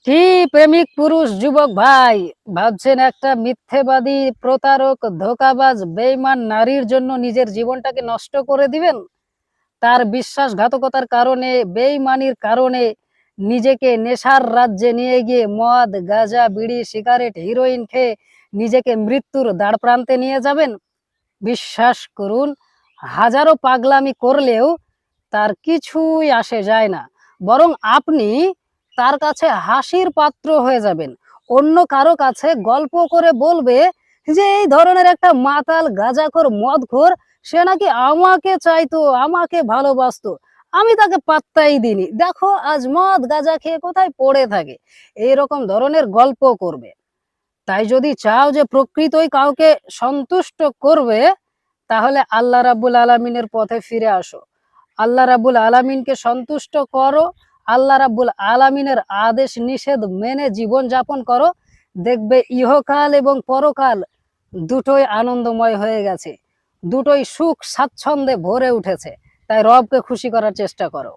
কি প্রেমিক পুরুষ যুবক ভাই ভাবছেন একটা মিথ্যেবাদী প্রতারক ধোঁকাবাজ বেঈমান নারীর জন্য নিজের জীবনটাকে নষ্ট করে দিবেন? তার বিশ্বাসঘাতকতার কারণে, বেঈমানির কারণে নিজেকে নেশার রাজ্যে নিয়ে গিয়ে মদ, গাঁজা, বিড়ি, সিগারেট, হিরোইন খেয়ে নিজেকে মৃত্যুর দ্বারপ্রান্তে নিয়ে যাবেন? বিশ্বাস করুন, হাজারো পাগলামি করলেও তার কিছুই আসে যায় না। বরং আপনি তার কাছে হাসির পাত্র হয়ে যাবেন। অন্য কারো কাছে গল্প করে বলবে যে এই ধরনের একটা মাতাল, গাঁজাখোর, মদখোর সে নাকি আমাকে চাইতো, আমাকে ভালোবাসতো। আমি তাকে পাত্তাই দিইনি। দেখো আজ মদ, গাঁজা খেয়ে কোথায় পড়ে থাকে। এইরকম ধরনের গল্প করবে। তাই যদি চাও যে প্রকৃতই কাউকে সন্তুষ্ট করবে, তাহলে আল্লাহ রাব্বুল আলামিনের পথে ফিরে আসো। আল্লাহ রাব্বুল আলামিনকে সন্তুষ্ট করো। আল্লাহ রাব্বুল আলামিনের আদেশ নিষেধ মেনে জীবন যাপন করো। দেখবে ইহকাল এবং পরকাল দুটোই আনন্দময় হয়ে গেছে। দুটোই সুখ স্বাচ্ছন্দ্যে ভরে উঠেছে। তাই রবকে খুশি করার চেষ্টা করো।